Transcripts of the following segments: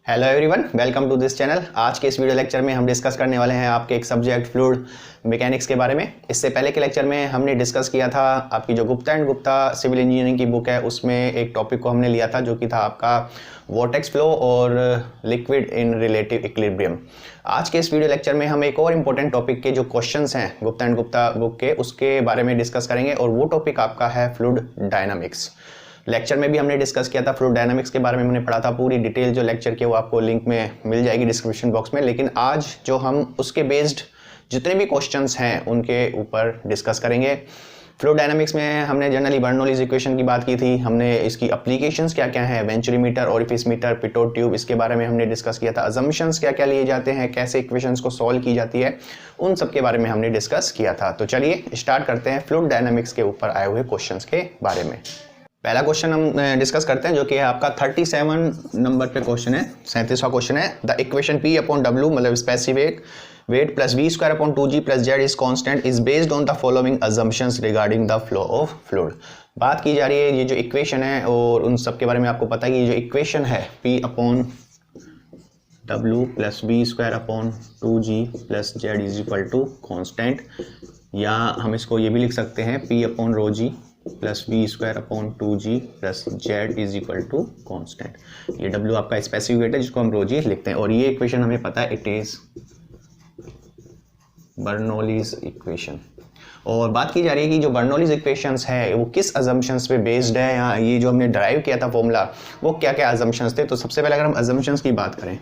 Hello everyone, welcome to this channel. आज के इस वीडियो लेक्चर में हम डिस्कस करने वाले हैं आपके एक सब्जेक्ट फ्लूइड मैकेनिक्स के बारे में। इससे पहले के लेक्चर में हमने डिस्कस किया था आपकी जो Gupta and Gupta civil engineering की बुक है, उसमें एक टॉपिक को हमने लिया था जो कि था आपका वोर्टेक्स फ्लो और लिक्विड इन रिलेटिव इक्विलिब्रियम। आज के इस वीडियो लेक्चर में हम एक और इम्पोर्टेंट टॉपिक के जो क्वेश्चंस हैं गुप्ता एंड गुप्ता बुक के, उसके बारे में डिस्कस करेंगे और वो टॉपिक आपका है फ्लूइड डायनामिक्स। लेक्चर में भी हमने डिस्कस किया था फ्लूइड डायनामिक्स के बारे में, हमने पढ़ा था। पूरी डिटेल जो लेक्चर की वो आपको लिंक में मिल जाएगी डिस्क्रिप्शन बॉक्स में। लेकिन आज जो हम उसके बेस्ड जितने भी क्वेश्चंस हैं उनके ऊपर डिस्कस करेंगे। फ्लूइड डायनामिक्स में हमने जनरली बर्नौलीज इक्वेशन की बात की थी, हमने इसकी एप्लीकेशंस क्या क्या हैं, venturimeter, orifice meter, Pitot tube, इसके बारे में हमने डिस्कस किया था। अजम्पशंस क्या क्या लिए जाते हैं, कैसे इक्वेशंस को सॉल्व की जाती है, उन सब के बारे में हमने डिस्कस किया था। तो चलिए स्टार्ट करते हैं फ्लूइड डायनामिक्स के ऊपर आए हुए क्वेश्चंस के बारे में। पहला क्वेश्चन हम डिस्कस करते हैं जो कि है आपका 37 नंबर पे क्वेश्चन है, 37वां क्वेश्चन है। The equation P upon W मतलब specific weight plus V square upon 2G plus Z is constant is based on the following assumptions regarding the flow of fluid. बात की जा रही है ये जो इक्वेशन है और उन सब के बारे में आपको पता है कि ये जो इक्वेशन है P upon W plus V square upon 2G plus Z is equal to constant, या हम इसको ये भी लिख सकते हैं P upon rho G plus V square upon 2G plus Z is equal to constant. ये W आपका स्पेसिफिक वेट है जिसको हम रो जी लिखते हैं, और ये इक्वेशन हमें पता है इट इज बर्नौलीज इक्वेशन। और बात की जा रही है कि जो बर्नौलीज इक्वेशंस है वो किस अजम्पशंस पे बेस्ड है, या ये जो हमने ड्राइव किया था फॉर्मूला वो क्या क्या अजम्पशंस थे। तो सबसे पहले अगर हम अजम्पशंस की बात करें,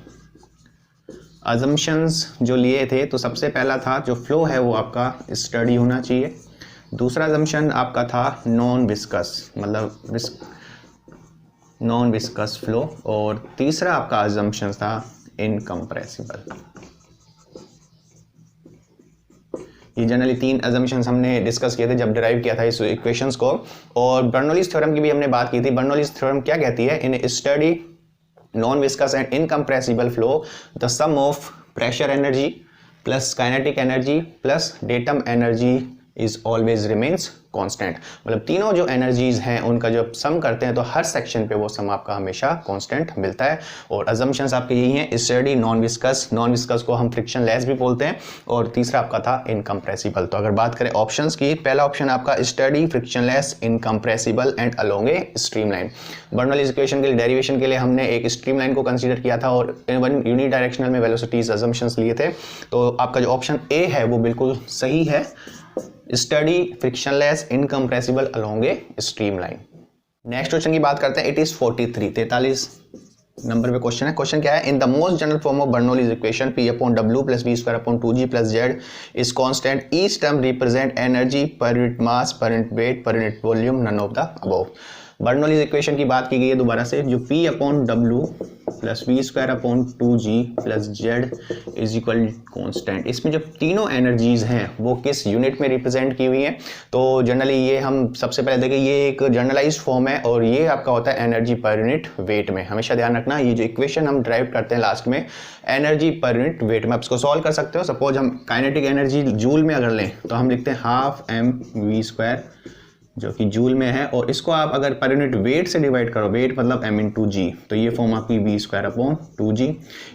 अजम्पशंस जो लिए थे तो सबसे पहला था जो फ्लो है वो आपका स्टडी होना चाहिए। दूसरा अजम्पशन आपका था नॉन विस्कस मतलब नॉन विस्कस फ्लो, और तीसरा आपका अजम्पशन था इनकम्प्रेसिबल। ये जनरली तीन अजम्पशंस हमने डिस्कस किए थे जब डिराइव किया था इस इक्वेशंस को। और बर्नौलीज थ्योरम की भी हमने बात की थी। बर्नौलीज थ्योरम क्या कहती है, in study non viscous and incompressible flow the sum of pressure energy plus kinetic energy plus datum energy is always remains constant. मतलब तीनों जो एनर्जीज हैं उनका जब सम करते हैं तो हर सेक्शन पे वो सम आपका हमेशा कांस्टेंट मिलता है। और अजम्पशंस आपके यही हैं, स्टडी नॉन विस्कस को हम फ्रिक्शन लेस भी बोलते हैं, और तीसरा आपका था इनकम्प्रेसिबल। तो अगर बात करें ऑप्शंस की, पहला ऑप्शन आपका study, friction less, incompressible and along a streamline. Bernoulli's equation के लिए डेरिवेशन के लिए हमने एक स्ट्रीमलाइन को कंसीडर किया था और यूनि डायरेक्शनल में वेलोसिटीज अजम्पशंस लिए थे। तो आपका जो ऑप्शन ए है वो बिल्कुल सही है, steady, frictionless, incompressible along a streamline. Next question की बात करते हैं। इट इज 43 नंबर पे क्वेश्चन है। क्वेश्चन क्या है, in the most general form of Bernoulli's equation P upon W plus V square upon 2G plus Z is constant, each term represent energy per unit mass per unit weight per unit volume, none of the above. Bernoulli's equation की बात की गई है दोबारा से, जो P upon W plus V square upon 2G plus Z is equal constant. इसमें जो तीनों एनर्जीज हैं वो किस यूनिट में रिप्रेजेंट की हुई हैं। तो जनरली ये हम सबसे पहले देखें, ये एक जनरलाइज फॉर्म है और ये आपका होता है एनर्जी पर यूनिट वेट में। हमेशा ध्यान रखना, ये जो इक्वेशन हम ड्राइव करते हैं लास्ट में एनर्जी पर यूनिट वेट में, आप इसको सॉल्व कर सकते हो। सपोज हम काइनेटिक एनर्जी जूल में अगर लें तो हम लिखते हैं हाफ mv स्क्वायर जो कि जूल में है, और इसको आप अगर पर यूनिट वेट से डिवाइड करो, वेट मतलब m इंटू जी, तो ये फॉर्म आपकी v स्क्वायर अपॉन 2g।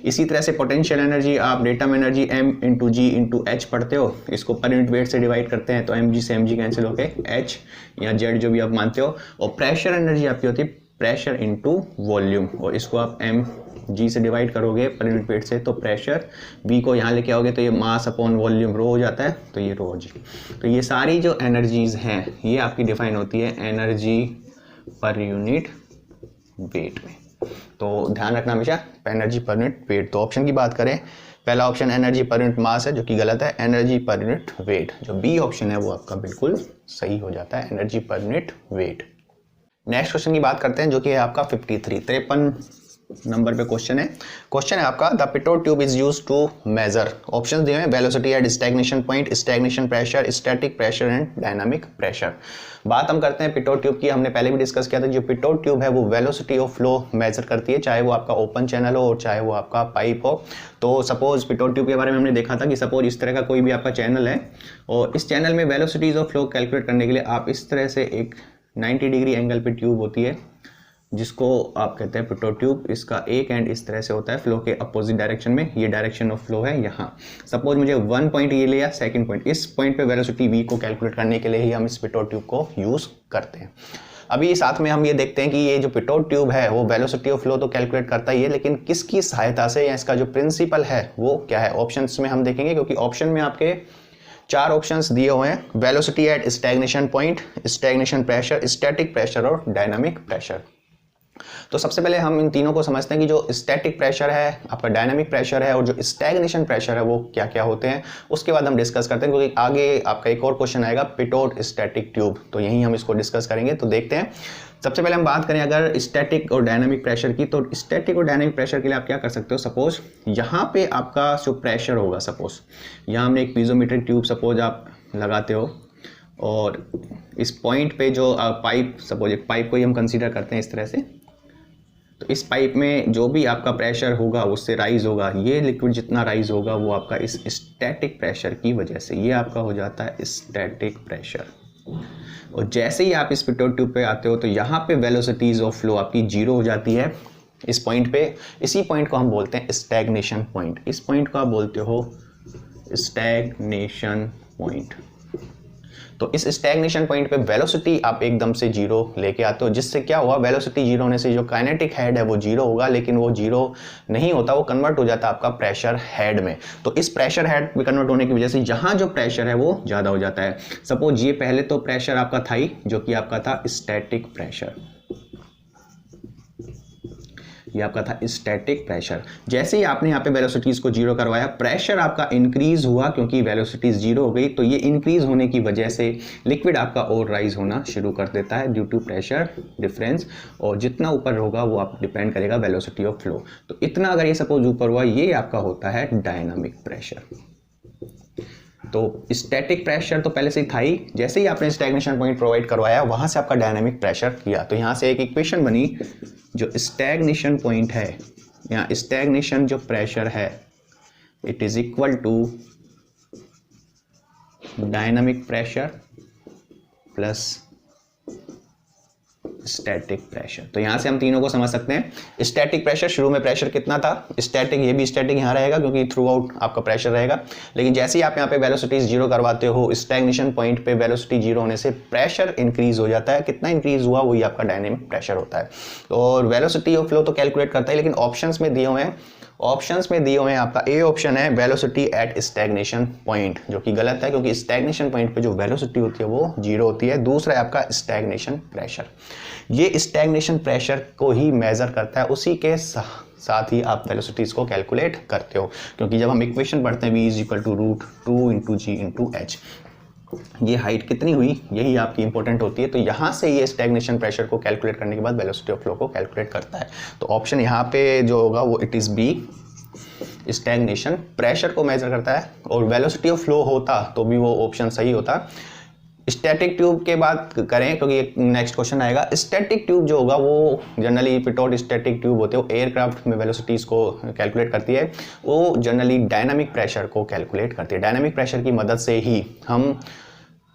इसी तरह से पोटेंशियल एनर्जी आप डेटम एनर्जी m इंटू जी इंटू एच पढ़ते हो, इसको पर यूनिट वेट से डिवाइड करते हैं तो mg से mg कैंसिल होके h या z जो भी आप मानते हो। और प्रेशर एनर्जी आपकी होती है प्रेशर इंटू वॉल्यूम, और इसको आप mg से डिवाइड करोगे पर यूनिट वेट से तो प्रेशर v को यहाँ लेके आओगे तो ये मास अपॉन वॉल्यूम रो हो जाता है, तो ये रो जी। तो ये सारी जो एनर्जीज हैं ये आपकी डिफाइन होती है एनर्जी पर यूनिट वेट में। तो ध्यान रखना हमेशा एनर्जी पर यूनिट वेट। तो ऑप्शन की बात करें, पहला ऑप्शन एनर्जी पर यूनिट मास है जो कि गलत है, एनर्जी पर यूनिट वेट जो बी ऑप्शन है वो आपका बिल्कुल सही हो जाता है, energy per unit wait. Next question की बात करते हैं जो कि है आपका 53 नंबर पे क्वेश्चन है आपका, the pitot tube is used to measure, options दिए हैं, velocity at stagnation point, stagnation pressure, static pressure and dynamic pressure. बात हम करते हैं पिटोट ट्यूब की, हमने पहले भी डिस्कस किया था। जो पिटोट ट्यूब है वो वेलोसिटी ऑफ फ्लो मेजर करती है, चाहे वो आपका ओपन चैनल हो और चाहे वो आपका पाइप हो। तो सपोज पिटोट ट्यूब के बारे में हमने देखा था कि सपोज इस तरह का कोई भी आपका चैनल है और इस चैनल में वेलोसिटीज ऑफ फ्लो कैलकुलेट करने के लिए आप इस तरह से एक 90 डिग्री एंगल पे ट्यूब होती है जिसको आप कहते हैं पिटोट ट्यूब। इसका एक एंड इस तरह से होता है फ्लो के अपोजिट डायरेक्शन में, ये डायरेक्शन ऑफ फ्लो है यहाँ। सपोज मुझे 1 पॉइंट ये लिया, सेकंड पॉइंट, इस पॉइंट पे वेलोसिटी v को कैलकुलेट करने के लिए ही हम इस पिटोट ट्यूब को यूज़ करते हैं। अभी साथ में हम ये देखते हैं कि ये जो पिटोट ट्यूब है वो वेलोसिटी ऑफ फ्लो तो कैलकुलेट करता ही है, लेकिन किसकी सहायता से, या इसका जो प्रिंसिपल है वो क्या है, ऑप्शंस में हम देखेंगे, क्योंकि ऑप्शन में आपके 4 ऑप्शंस दिए हुए हैं, velocity at stagnation point, stagnation pressure, static pressure और डायनामिक प्रेशर। तो सबसे पहले हम इन तीनों को समझते हैं कि जो स्टैटिक प्रेशर है, आपका डायनामिक प्रेशर है और जो स्टैग्नेशन प्रेशर है वो क्या क्या होते हैं, उसके बाद हम डिस्कस करते हैं, क्योंकि आगे आपका एक और क्वेश्चन आएगा पिटोट स्टैटिक ट्यूब, तो यहीं हम इसको डिस्कस करेंगे। तो देखते हैं, सबसे पहले हम बात करें अगर स्टैटिक और डायनामिक प्रेशर की, तो स्टैटिक और डायनामिक प्रेशर के लिए आप क्या कर सकते हो, सपोज यहाँ पे आपका जो प्रेशर होगा, सपोज यहाँ हमने एक पीजोमीट्रिक ट्यूब सपोज आप लगाते हो और इस पॉइंट पे जो पाइप, सपोज एक पाइप को ही हम कंसीडर करते हैं इस तरह से, तो इस पाइप में जो भी आपका प्रेशर होगा उससे राइज होगा, ये लिक्विड जितना राइज होगा वो आपका इस स्टैटिक प्रेशर की वजह से, ये आपका हो जाता है स्टैटिक प्रेशर। और जैसे ही आप इस पिटोट ट्यूब पे आते हो तो यहाँ पे वेलोसिटीज ऑफ फ्लो आपकी जीरो हो जाती है इस पॉइंट पे। इसी पॉइंट को हम बोलते हैं स्टैग्नेशन पॉइंट, इस पॉइंट को आप बोलते हो स्टैग्नेशन पॉइंट। तो इस स्टैग्नेशन पॉइंट पे वेलोसिटी आप एकदम से जीरो लेके आते हो, जिससे क्या हुआ, वेलोसिटी जीरो होने से जो काइनेटिक हेड है वो जीरो होगा, लेकिन वो जीरो नहीं होता, वो कन्वर्ट हो जाता है आपका प्रेशर हेड में। तो इस प्रेशर हेड में कन्वर्ट होने की वजह से यहाँ जो प्रेशर है वो ज़्यादा हो जाता है। सपोज ये पहले तो प्रेशर आपका था ही, जो कि आपका था स्टैटिक प्रेशर, ये आपका था स्टैटिक प्रेशर। जैसे ही आपने यहाँ पे वेलोसिटीज को जीरो करवाया, प्रेशर आपका इंक्रीज हुआ, क्योंकि वेलोसिटीज जीरो हो गई, तो ये इंक्रीज होने की वजह से लिक्विड आपका और राइज होना शुरू कर देता है ड्यू टू प्रेशर डिफरेंस, और जितना ऊपर होगा वो आप डिपेंड करेगा वेलोसिटी ऑफ फ्लो। तो इतना अगर ये सपोज ऊपर हुआ, ये आपका होता है डायनामिक प्रेशर। तो स्टैटिक प्रेशर तो पहले से ही था ही, जैसे ही आपने स्टैग्नेशन पॉइंट प्रोवाइड करवाया वहां से आपका डायनामिक प्रेशर किया। तो यहाँ से एक इक्वेशन बनी, जो स्टैग्नेशन पॉइंट है, यहाँ स्टैग्नेशन जो प्रेशर है, it is equal to dynamic pressure plus static pressure. तो यहां से हम तीनों को समझ सकते हैं। स्टैटिक प्रेशर, शुरू में प्रेशर कितना था, स्टैटिक, ये भी स्टैटिक यहाँ रहेगा क्योंकि थ्रू आउट आपका प्रेशर रहेगा, लेकिन जैसे ही आप यहाँ पे वेलोसिटीज जीरो करवाते हो, स्टैग्नेशन पॉइंट पे वेलोसिटी जीरो होने से प्रेशर इंक्रीज हो जाता है। कितना इंक्रीज हुआ, वही आपका डायनेमिक प्रेशर होता है। और वेलोसिटी ऑफ फ्लो तो कैलकुलेट करता है, लेकिन ऑप्शंस में दिए हुए हैं, आपका ए ऑप्शन है वेलोसिटी एट स्टैग्नेशन पॉइंट, जो कि गलत है, क्योंकि स्टैग्नेशन पॉइंट पे जो वेलोसिटी होती है वो जीरो होती है। दूसरा है आपका स्टैग्नेशन प्रेशर, ये स्टैग्नेशन प्रेशर को ही मेजर करता है, उसी के साथ ही आप वेलोसिटीज को कैलकुलेट करते हो, क्योंकि जब हम इक्वेशन पढ़ते हैं v is equal to √2 × g × h, ये हाइट कितनी हुई, यही आपकी इंपॉर्टेंट होती है। तो यहाँ से ये स्टैग्नेशन प्रेशर को कैलकुलेट करने के बाद वेलोसिटी ऑफ फ्लो को कैलकुलेट करता है। तो ऑप्शन यहाँ पे जो होगा वो it is B, stagnation pressure को मेजर करता है। और वेलोसिटी ऑफ फ्लो होता तो भी वो ऑप्शन सही होता। स्टैटिक ट्यूब के बात करें, क्योंकि एक नेक्स्ट क्वेश्चन आएगा। स्टैटिक ट्यूब जो होगा वो जनरली पिटोट स्टैटिक ट्यूब होते हैं, वो एयरक्राफ्ट में वेलोसिटीज को कैलकुलेट करती है, वो जनरली डायनामिक प्रेशर को कैलकुलेट करती है। डायनामिक प्रेशर की मदद से ही हम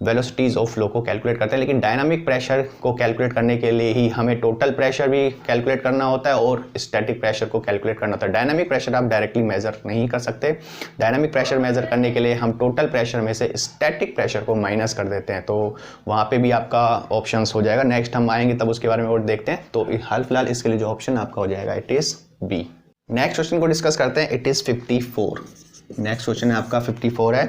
वेलोसिटीज ऑफ फ्लो को कैलकुलेट करते हैं, लेकिन डायनामिक प्रेशर को कैलकुलेट करने के लिए ही हमें टोटल प्रेशर भी कैलकुलेट करना होता है और स्टैटिक प्रेशर को कैलकुलेट करना होता है। डायनामिक प्रेशर आप डायरेक्टली मेजर नहीं कर सकते। डायनामिक प्रेशर मेजर करने के लिए हम टोटल प्रेशर में से स्टैटिक प्रेशर को माइनस कर देते हैं, तो वहाँ पे भी आपका ऑप्शंस हो जाएगा। नेक्स्ट हम आएंगे तब उसके बारे में और देखते हैं। तो हाल फिलहाल इसके लिए जो ऑप्शन आपका हो जाएगा it is B. Next question को डिस्कस करते हैं। It is 54। नेक्स्ट क्वेश्चन है आपका 54 है।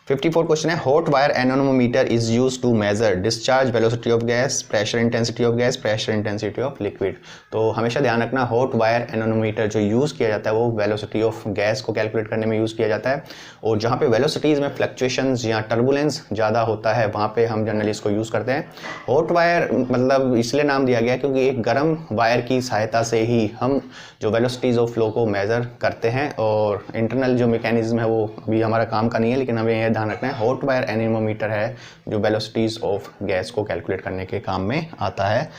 54 क्वेश्चन है, hot wire anemometer is use to measure discharge velocity of gas, pressure intensity of gas, pressure intensity of liquid. तो हमेशा ध्यान रखना, हॉट वायर एनोमोमीटर जो यूज़ किया जाता है वो वेलोसिटी ऑफ गैस को कैलकुलेट करने में यूज़ किया जाता है, और जहाँ पे वेलोसिटीज़ में फ्लक्चुएशंस या टर्बुलेंस ज़्यादा होता है वहाँ पे हम जनरली इसको यूज़ करते हैं। हॉट वायर मतलब इसलिए नाम दिया गया क्योंकि एक गर्म वायर की सहायता से ही हम जो वेलोसिटीज़ ऑफ फ्लो को मेज़र करते हैं, और इंटरनल जो मैकेनिज्म है वो अभी हमारा काम का नहीं है, लेकिन हमें ध्यान रखना है हॉट वायर एनेमोमीटर है जो वेलोसिटीज ऑफ गैस को कैलकुलेट करने के काम में आता है।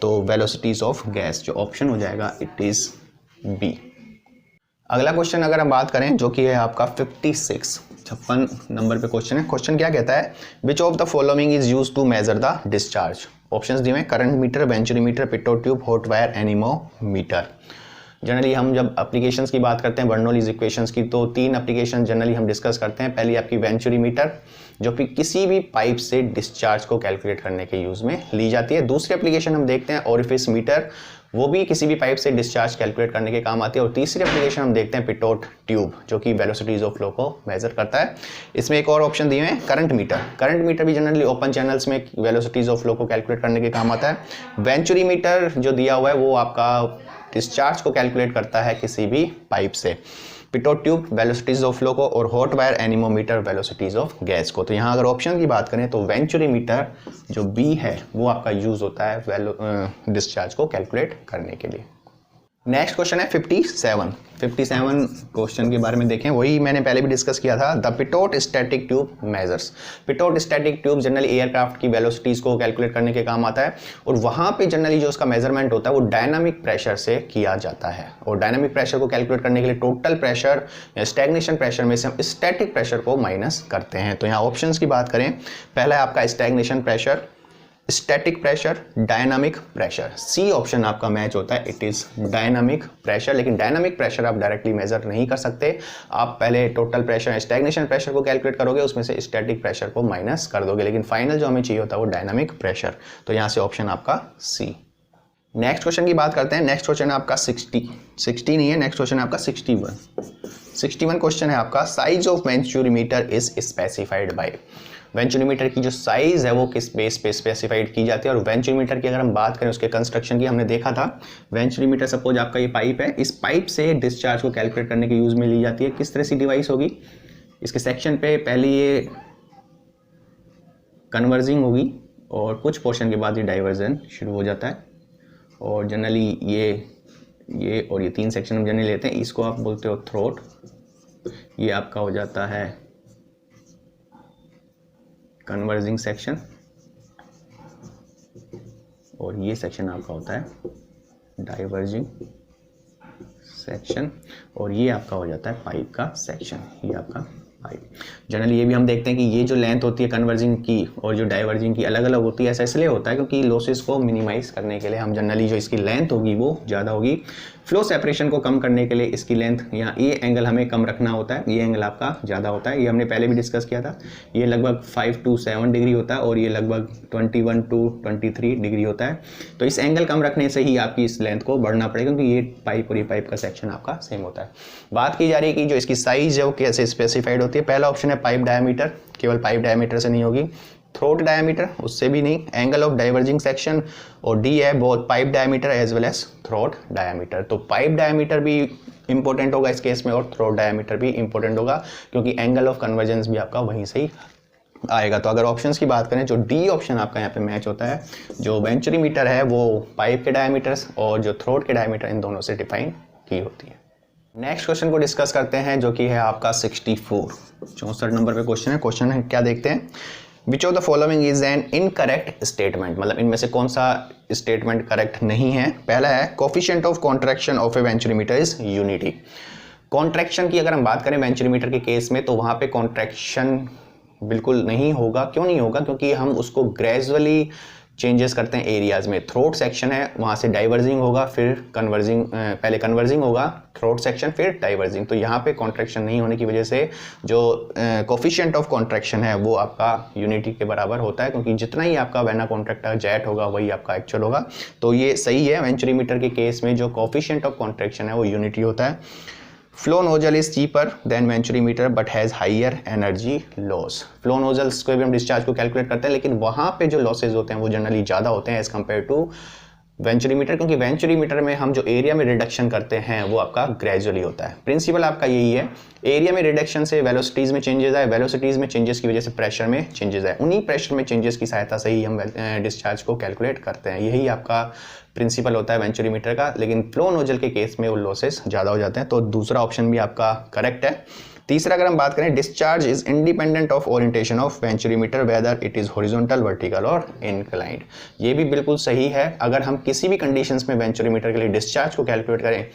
तो वेलोसिटीज ऑफ गैस जो ऑप्शन हो जाएगा इट इज बी। अगला क्वेश्चन अगर हम बात करें जो कि है आपका 56। 56 नंबर पे क्वेश्चन है। क्वेश्चन क्या कहता है, which of the following is use to measure the discharge. Options दिए हैं, current meter, venturimeter, pitot tube, hot wire, anemometer. Generally हम जब एप्लीकेशंस की बात करते हैं बर्नौलीज इक्वेशंस की, तो 3 एप्लीकेशन जनरली हम डिस्कस करते हैं। पहली आपकी वेंचुरीमीटर, जो कि किसी भी पाइप से डिस्चार्ज को कैलकुलेट करने के यूज में ली जाती है। दूसरी एप्लीकेशन हम देखते हैं ओरिफिस मीटर, वो भी किसी भी पाइप से डिस्चार्ज कैलकुलेट करने के काम आती है। और तीसरी एप्लीकेशन हम देखते हैं पिटोट ट्यूब, जो कि वेलोसिटीज ऑफ फ्लो को मेजर करता है। इसमें एक और ऑप्शन दिए हैं करंट मीटर। करंट मीटर भी जनरली ओपन चैनल्स में वेलोसिटीज ऑफ फ्लो को कैलकुलेट करने के काम आता है। वेंचुरीमीटर जो दिया हुआ है वो आपका डिस्चार्ज को कैलकुलेट करता है किसी भी पाइप से। Pitot tube velocities of flow को, और hot wire anemometer velocities of gas को। तो यहाँ अगर ऑप्शन की बात करें तो वेंचुरीमीटर जो बी है वो आपका यूज होता है डिस्चार्ज को कैलकुलेट करने के लिए। नेक्स्ट क्वेश्चन है 57 क्वेश्चन के बारे में देखें, वही मैंने पहले भी डिस्कस किया था। The Pitot static tube measures. Pitot static tube generally aircraft की वेलोसिटीज को कैलकुलेट करने के काम आता है, और वहां पे जनरली जो उसका मेजरमेंट होता है वो डायनामिक प्रेशर से किया जाता है। और डायनामिक प्रेशर को कैलकुलेट करने के लिए टोटल प्रेशर या स्टैग्नेशन प्रेशर में से हम स्टैटिक प्रेशर को माइनस करते हैं। तो यहाँ ऑप्शंस की बात करें, पहला है आपका stagnation pressure, static pressure, dynamic pressure. C option आपका मैच होता है, इट इज डायनामिक प्रेशर। लेकिन डायनामिक प्रेशर आप डायरेक्टली मेजर नहीं कर सकते, आप पहले टोटल प्रेशर स्टैग्नेशन प्रेशर को कैलकुलेट करोगे, उसमें से स्टैटिक प्रेशर को माइनस कर दोगे, लेकिन फाइनल जो हमें चाहिए होता है वो डायनामिक प्रेशर। तो यहाँ से ऑप्शन आपका सी। नेक्स्ट क्वेश्चन की बात करते हैं। नेक्स्ट क्वेश्चन है आपका 60 नहीं है, नेक्स्ट क्वेश्चन है आपका 61 क्वेश्चन है आपका, size of venturimeter is specified by. Venturimeter की जो साइज है वो किस बेस पे स्पेसिफाइड की जाती है। और वेंचुरीमीटर की अगर हम बात करें उसके कंस्ट्रक्शन की, हमने देखा था वेंचुरीमीटर सपोज आपका ये पाइप है, इस पाइप से डिस्चार्ज को कैलकुलेट करने के यूज में ली जाती है। किस तरह से डिवाइस होगी, इसके सेक्शन पे पहले ये कन्वर्जिंग होगी और कुछ पोर्शन के बाद ये डाइवर्जन शुरू हो जाता है। और जनरली ये और ये 3 सेक्शन हम जनरली लेते हैं। इसको आप बोलते हो थ्रोट, ये आपका हो जाता है कन्वर्जिंग सेक्शन, और ये सेक्शन आपका होता है डाइवर्जिंग सेक्शन, और ये आपका हो जाता है पाइप का सेक्शन, ये आपका पाइप। जनरली ये भी हम देखते हैं कि ये जो लेंथ होती है कन्वर्जिंग की और जो डाइवर्जिंग की अलग अलग होती है। ऐसा इसलिए होता है क्योंकि लॉसेस को मिनिमाइज करने के लिए हम जनरली जो इसकी लेंथ होगी वो ज़्यादा होगी। फ्लो सेपरेशन को कम करने के लिए इसकी लेंथ, यहाँ ये एंगल हमें कम रखना होता है, ये एंगल आपका ज़्यादा होता है। ये हमने पहले भी डिस्कस किया था, ये लगभग 5 to 7 डिग्री होता है और ये लगभग 21 to 23 डिग्री होता है। तो इस एंगल कम रखने से ही आपकी इस लेंथ को बढ़ना पड़ेगा, क्योंकि ये पाइप और ये पाइप का सेक्शन आपका सेम होता है। बात की जा रही है कि जो इसकी साइज है वो कैसे स्पेसिफाइड होती है। पहला ऑप्शन है पाइप डायमीटर, केवल पाइप डायमीटर से नहीं होगी, थ्रोट डायमीटर उससे भी नहीं, एंगल ऑफ डाइवर्जिंग सेक्शन, और डी है both pipe diameter as well as throat diameter. तो पाइप डायमीटर भी इंपॉर्टेंट होगा इस केस में और थ्रोट डायमीटर भी इंपॉर्टेंट होगा, क्योंकि एंगल ऑफ कन्वर्जेंस भी आपका वहीं से ही आएगा। तो अगर ऑप्शंस की बात करें, जो डी ऑप्शन आपका यहाँ पे मैच होता है, जो वेंचुरीमीटर है वो पाइप के डायमीटर्स और जो थ्रोट के डायमीटर इन दोनों से डिफाइन की होती है। नेक्स्ट क्वेश्चन को डिस्कस करते हैं, जो कि है आपका 64 नंबर पे क्वेश्चन है। क्वेश्चन है क्या देखते हैं, विच of the following is an incorrect statement. मतलब इनमें से कौन सा स्टेटमेंट करेक्ट नहीं है। पहला है coefficient of contraction of A venturimeter is unity. Contraction की अगर हम बात करें वेंचुरीमीटर के केस में, तो वहां पे कॉन्ट्रैक्शन बिल्कुल नहीं होगा। क्यों नहीं होगा, क्योंकि हम उसको ग्रेजुअली चेंजेस करते हैं एरियाज में। थ्रोट सेक्शन है, वहाँ से डाइवर्जिंग होगा, फिर कन्वर्जिंग, पहले कन्वर्जिंग होगा थ्रोट सेक्शन, फिर डाइवर्जिंग। तो यहाँ पे कॉन्ट्रैक्शन नहीं होने की वजह से जो कोफिशिएंट ऑफ कॉन्ट्रैक्शन है वो आपका यूनिटी के बराबर होता है, क्योंकि जितना ही आपका वेना कॉन्ट्रैक्टर जेट होगा वही आपका एक्चुअल होगा। तो ये सही है। वेंचुरीमीटर के केस में जो कोफिशिएंट ऑफ कॉन्ट्रैक्शन है वो यूनिटी होता है। Flow nozzle is cheaper than venturimeter but has higher energy loss. Flow nozzles को भी हम डिस्चार्ज को कैलकुलेट करते हैं, लेकिन वहाँ पे जो लॉसेज होते हैं वो जनरली ज़्यादा होते हैं एज कम्पेयर टू वेंचुरीमीटर, क्योंकि वेंचुरीमीटर में हम जो एरिया में रिडक्शन करते हैं वो आपका ग्रेजुअली होता है। प्रिंसिपल आपका यही है, एरिया में रिडक्शन से वेलोसिटीज़ में चेंजेस आए, वेलोसिटीज़ में चेंजेस की वजह से प्रेशर में चेंजेस आए, उन्हीं प्रेशर में चेंजेस की सहायता से ही हम डिस्चार्ज को कैलकुलेट करते हैं। यही आपका प्रिंसिपल होता है वेंचुरीमीटर का। लेकिन फ्लो नोजल के केस में वो लॉसेस ज़्यादा हो जाते हैं। तो दूसरा ऑप्शन भी आपका करेक्ट है। तीसरा अगर हम बात करें, discharge is independent of orientation of venturimeter whether it is horizontal, vertical और इंक्लाइंड। ये भी बिल्कुल सही है। अगर हम किसी भी कंडीशंस में वेंचुरीमीटर के लिए डिस्चार्ज को कैलकुलेट करें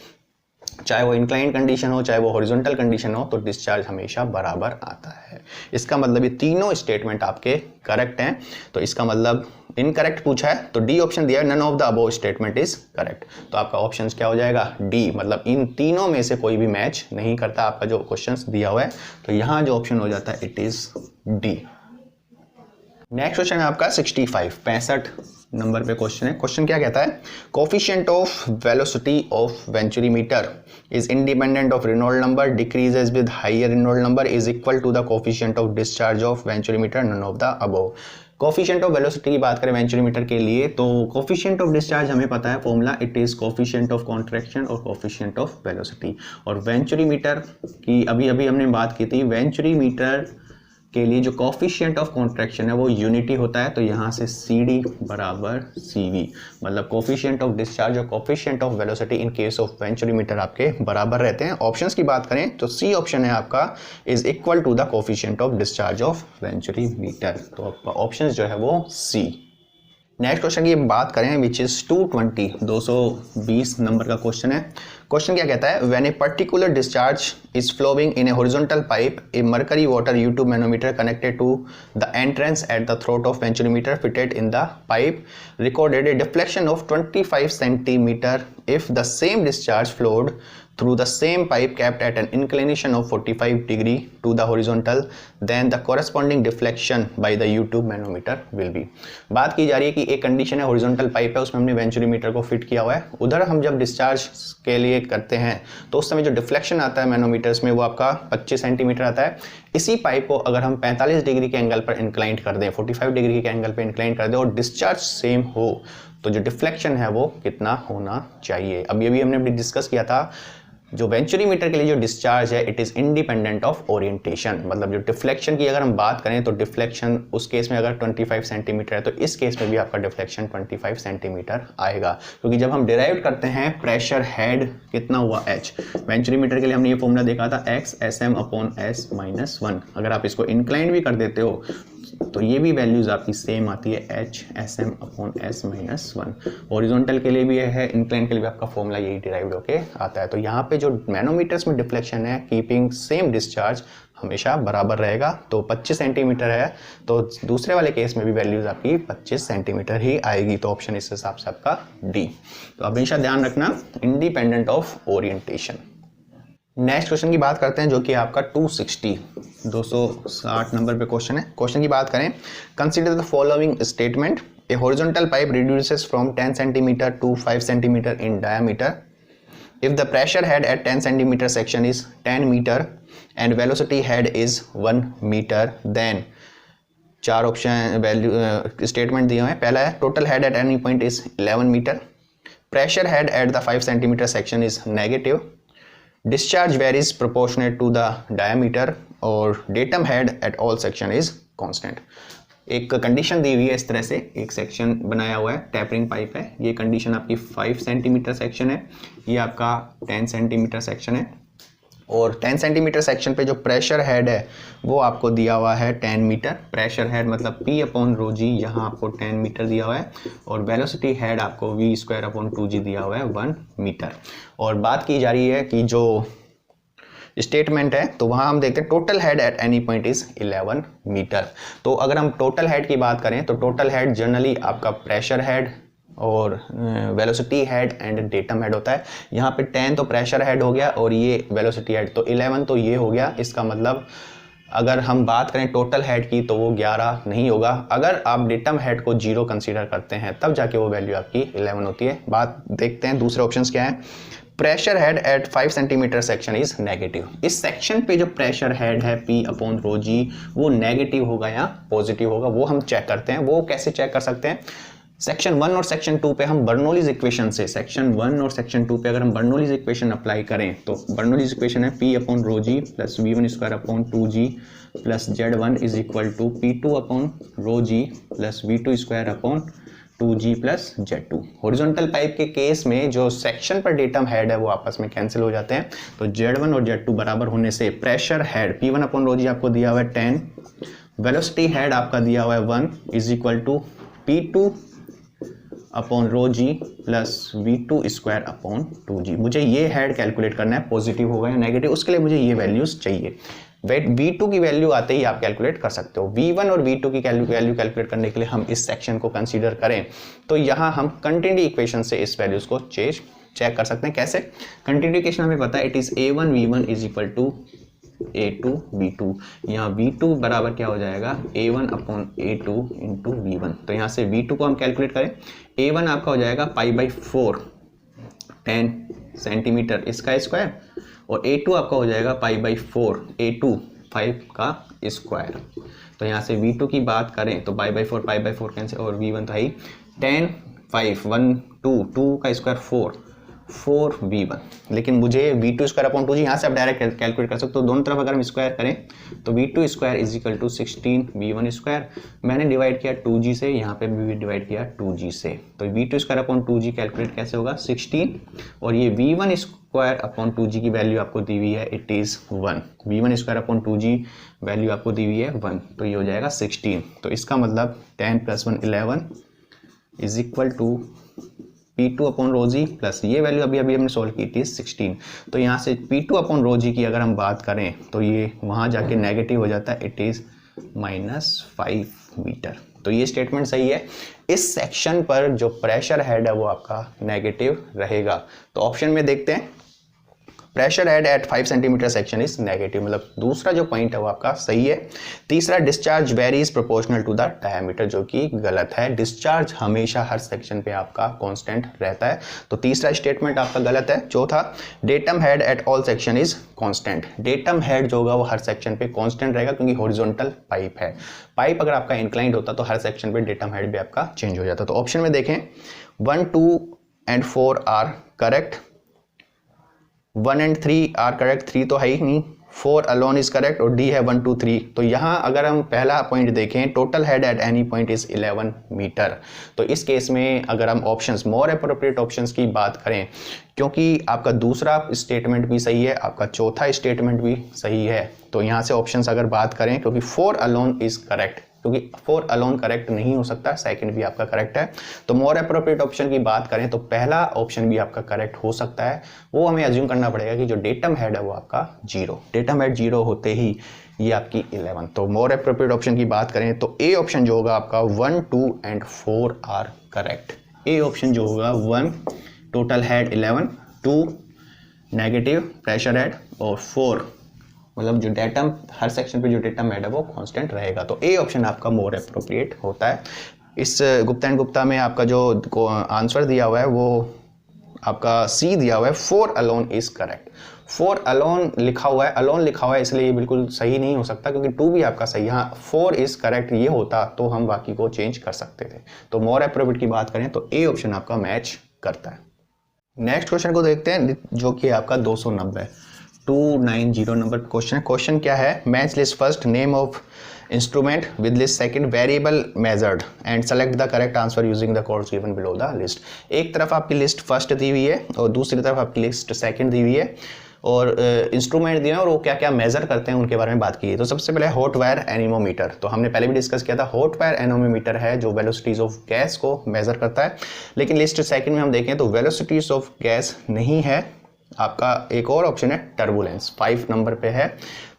चाहे वो इंक्लाइन कंडीशन हो चाहे वो हॉरिजॉन्टल कंडीशन हो, तो डिस्चार्ज हमेशा बराबर आता है। इसका मतलब ये तीनों स्टेटमेंट आपके करेक्ट हैं। तो इसका मतलब इनकरेक्ट पूछा है तो डी ऑप्शन दिया है, none of the above statement is correct. तो आपका ऑप्शन क्या हो जाएगा, डी, मतलब इन तीनों में से कोई भी मैच नहीं करता आपका जो क्वेश्चन दिया हुआ है। तो यहाँ जो ऑप्शन हो जाता है it is D. Next question है आपका 65 नंबर पे क्वेश्चन है। क्वेश्चन क्या कहता है, coefficient of velocity of venturimeter is independent of Reynold number, decreases with higher Reynold number, is equal to the coefficient of discharge of venturimeter, none of the above. Coefficient of velocity की बात करें venturimeter के लिए, तो coefficient of discharge हमें पता है formula, it is coefficient of contraction और कोफिशिएंट ऑफ वेलोसिटी। और वेंचुरीमीटर की अभी अभी हमने बात की थी, वेंचुरीमीटर के लिए जो कोफिशिएंट ऑफ कॉन्ट्रैक्शन है वो यूनिटी होता है। तो यहाँ से CD बराबर CV, मतलब कोफिशिएंट ऑफ डिस्चार्ज और coefficient of velocity in case of venturimeter आपके बराबर रहते हैं। ऑप्शंस की बात करें तो C ऑप्शन है आपका is equal to the coefficient of discharge of venturimeter. तो आपका ऑप्शन जो है वो C। नेक्स्ट क्वेश्चन की बात करें विच इज 220 नंबर का क्वेश्चन है। क्वेश्चन क्या कहता है, when a particular discharge is flowing in a horizontal pipe, a mercury water U2 manometer connected to the entrance at the throat of venturimeter fitted in the pipe recorded a deflection of 25 centimetre if the same discharge flowed through the same pipe kept at an inclination of 45 degree to the horizontal, then the corresponding deflection by the U2 manometer will be। बात की जा रही है कि एक condition है, horizontal pipe है, उसमें हमने वेंचुरीमीटर को फिट किया हुआ है, उधर हम जब डिस्चार्ज के लिए करते हैं तो उस समय जो डिफ्लेक्शन आता है मैनोमीटर्स में वो आपका 25 सेंटीमीटर आता है। इसी पाइप को अगर हम 45 डिग्री के एंगल पर इंक्लाइन कर दें, 45 डिग्री के एंगल पर इंक्लाइन कर दें और डिस्चार्ज सेम हो, तो जो डिफ्लेक्शन है वो कितना होना चाहिए। अभी अभी हमने डिस्कस किया था, जो वेंचुरीमीटर के लिए जो डिस्चार्ज है it is independent of orientation, मतलब जो डिफ्लेक्शन की अगर हम बात करें तो डिफ्लेक्शन उस केस में अगर 25 सेंटीमीटर है तो इस केस में भी आपका डिफ्लेक्शन 25 सेंटीमीटर आएगा, क्योंकि जब हम डिराइव करते हैं प्रेशर हेड कितना हुआ H, वेंचुरीमीटर के लिए हमने ये फॉर्मूला देखा था x SM/S-1। अगर आप इसको इंक्लाइन भी कर देते हो तो ये भी वैल्यूज आपकी सेम आती है H SM/S-1। हॉरिजॉन्टल के लिए भी है, इंक्लाइन के लिए भी आपका फॉर्मूला यही डिराइव्ड होके आता है। तो यहाँ पे जो मैनोमीटर्स में डिफ्लेक्शन है कीपिंग सेम डिस्चार्ज हमेशा बराबर रहेगा। तो 25 सेंटीमीटर है तो दूसरे वाले केस में भी वैल्यूज आपकी 25 सेंटीमीटर ही आएगी। तो ऑप्शन इस हिसाब से आपका D। तो हमेशा ध्यान रखना independent of orientation. Next question की बात करते हैं जो कि आपका 260 नंबर पे क्वेश्चन है। क्वेश्चन की बात करें, consider the following statement, a horizontal pipe reduces from 10 centimetre to 5 centimetre in diameter if the pressure head at 10 centimeter section is 10 meter and velocity head is 1 meter, then चार option value statement दिए हुए हैं। पहला है total head at any point is 11 meter, pressure head at the 5 centimeter section is negative, discharge varies proportionate to the diameter और datum head at all section is constant. एक condition दी हुई है इस तरह से, एक सेक्शन बनाया हुआ है, टैपरिंग पाइप है, ये कंडीशन आपकी 5 सेंटीमीटर सेक्शन है, ये आपका 10 सेंटीमीटर सेक्शन है और 10 सेंटीमीटर सेक्शन पे जो प्रेशर हेड है वो आपको दिया हुआ है 10 मीटर। प्रेशर हेड मतलब P/ρg, यहाँ आपको 10 मीटर दिया हुआ है और वेलोसिटी हेड आपको V²/2g दिया हुआ है 1 मीटर। और बात की जा रही है कि जो स्टेटमेंट है तो वहाँ हम देखते हैं total head at any point is 11 metre. तो अगर हम टोटल हेड की बात करें तो टोटल हेड जनरली आपका प्रेशर हेड और velocity head and datum head होता है। यहाँ पे 10 तो प्रेशर हेड हो गया और ये वेलोसिटी हेड, तो 11 तो ये हो गया। इसका मतलब अगर हम बात करें टोटल हेड की तो वो 11 नहीं होगा। अगर आप डेटम हेड को 0 कंसीडर करते हैं तब जाके वो वैल्यू आपकी 11 होती है। बात देखते हैं दूसरे ऑप्शंस क्या है। Pressure head eight 5 centimeter section is negative. इस सेक्शन पे जो प्रेशर हेड है P/ρg वो नेगेटिव होगा या पॉजिटिव होगा वो हम चेक करते हैं। वो कैसे चेक कर सकते हैं, सेक्शन 1 और सेक्शन 2 पे हम बर्नौलीज इक्वेशन से, सेक्शन 1 और सेक्शन 2 पे अगर हम बर्नौलीज इक्वेशन अप्लाई करें तो बर्नौलीज इक्वेशन है P/ρg plus V1² plus Z1 is equal to P2/ρg plus V2² plus Z2। Horizontal pipe के केस में जो सेक्शन पर डेटम हेड है वो आपस में कैंसिल हो जाते हैं, तो Z1 और Z2 बराबर होने से प्रेशर हेड P1/ρg आपको दिया हुआ है 10, वेलोसिटी हेड आपका दिया हुआ है 1 is equal to P2/ρg upon rho G plus V2² upon 2G। मुझे ये हेड कैलकुलेट करना है, पॉजिटिव होगा या नेगेटिव, उसके लिए मुझे ये वैल्यूज़ चाहिए। V2 की वैल्यू आते ही आप कैलकुलेट कर सकते हो। V1 और V2 की वैल्यू कैलकुलेट करने के लिए हम इस सेक्शन को कंसीडर करें तो यहाँ हम कंटिन्यूटी इक्वेशन से इस वैल्यूज़ को चेक कर सकते हैं। कैसे? कंटिन्यूटी इक्वेशन हमें पता है, it is A1 V1 is equal to A2 V2। यहाँ V2 बराबर क्या हो जाएगा, A1 upon A2 into V1। तो यहाँ से V2 को हम कैलकुलेट करें, A1 आपका हो जाएगा π/4 10 सेंटीमीटर इसका स्क्वायर, और A2 आपका हो जाएगा π/4 A2 5 का स्क्वायर। तो यहाँ से V2 की बात करें तो π/4 कैंसिल, और V1 तो है ही 10 5 1 2 का स्क्वायर 4 V1। लेकिन मुझे V2² अपॉन 2G यहाँ से आप डायरेक्ट कैलकुलेट कर सकते हो। दोनों तरफ अगर हम स्क्वायर करें तो V2² is equal to 16 V1²। मैंने डिवाइड किया 2G से, यहाँ पे भी डिवाइड किया 2G से। तो V2² अपॉन 2G कैलकुलेट कैसे होगा, 16, और ये V1² अपॉन 2G की वैल्यू आपको दी हुई है, it is 1। V1² upon 2G value आपको दी हुई है 1, तो ये हो जाएगा 16। तो इसका मतलब 10 + 1 11 is equal to P2 upon rho G plus ये वैल्यू अभी हमने सॉल्व की थी 16। तो यहाँ से P2 अपॉन रो जी की अगर हम बात करें तो ये वहाँ जाके नेगेटिव हो जाता है, इट इज़ -5 मीटर। तो ये स्टेटमेंट सही है। इस सेक्शन पर जो प्रेशर हेड है वो आपका नेगेटिव रहेगा। तो ऑप्शन में देखते हैं, pressure head eight 5 centimeter section is negative, मतलब दूसरा जो पॉइंट है वो आपका सही है। तीसरा, discharge varies proportional to the diameter, जो कि गलत है। डिस्चार्ज हमेशा हर सेक्शन पे आपका कांस्टेंट रहता है, तो तीसरा स्टेटमेंट आपका गलत है। चौथा, datum head at all section is constant. Datum head जो होगा वो हर सेक्शन पे कांस्टेंट रहेगा, क्योंकि हॉरिजॉन्टल पाइप है। पाइप अगर आपका इंक्लाइंड होता तो हर सेक्शन पे डेटम हेड भी आपका चेंज हो जाता। तो ऑप्शन में देखें 1 2 and 4 are correct, 1 and 3 are correct, 3 तो है ही नहीं, 4 अलोन इज करेक्ट, और डी है 1 2 3। तो यहाँ अगर हम पहला पॉइंट देखें, total head at any point is 11 metre. तो इस केस में अगर हम ऑप्शंस, मोर अप्रोप्रिएट ऑप्शंस की बात करें, क्योंकि आपका दूसरा स्टेटमेंट भी सही है, आपका चौथा स्टेटमेंट भी सही है, तो यहाँ से ऑप्शंस अगर बात करें, क्योंकि 4 अलोन इज करेक्ट, क्योंकि 4 अलोन करेक्ट नहीं हो सकता, सेकंड भी आपका करेक्ट है। तो मोर अप्रोप्रिएट ऑप्शन की बात करें तो पहला ऑप्शन भी आपका करेक्ट हो सकता है। वो हमें अज्यूम करना पड़ेगा कि जो डेटम हेड है वो आपका 0, डेटम हेड 0 होते ही ये आपकी 11। तो मोर अप्रोप्रिएट ऑप्शन की बात करें तो ए ऑप्शन जो होगा आपका 1 2 and 4 are correct. A option जो होगा 1 total head 11, 2 negative pressure head, और 4 मतलब जो डेटम हर सेक्शन पे जो डेटम हेड है वो कांस्टेंट रहेगा। तो ए ऑप्शन आपका मोर अप्रोप्रिएट होता है। इस गुप्ता एंड गुप्ता में आपका जो आंसर दिया हुआ है वो आपका सी दिया हुआ है, 4 अलोन इज करेक्ट। 4 अलोन लिखा हुआ है, अलोन लिखा हुआ है, इसलिए ये बिल्कुल सही नहीं हो सकता, क्योंकि 2 भी आपका सही है। हाँ, 4 इज करेक्ट ये होता तो हम बाकी को चेंज कर सकते थे। तो मोर अप्रोप्रिएट की बात करें तो ए ऑप्शन आपका मैच करता है। नेक्स्ट क्वेश्चन को देखते हैं, जो कि आपका 290 290 नंबर क्वेश्चन। क्वेश्चन क्या है, match list first name of instrument with list second variable measured and select the correct answer using the codes given below the list. एक तरफ आपकी लिस्ट फर्स्ट दी हुई है और दूसरी तरफ आपकी लिस्ट सेकंड दी हुई है, और इंस्ट्रूमेंट दिए हैं और वो क्या क्या मेजर करते हैं उनके बारे में बात की है। तो सबसे पहले हॉट वायर एनीमोमीटर, तो हमने पहले भी डिस्कस किया था। हॉट वायर एनीमोमीटर है जो वेलोसिटीज ऑफ गैस को मेजर करता है, लेकिन लिस्ट सेकंड में हम देखें तो वेलोसिटीज ऑफ गैस नहीं है। आपका एक और ऑप्शन है टर्बुलेंस, 5 नंबर पे है।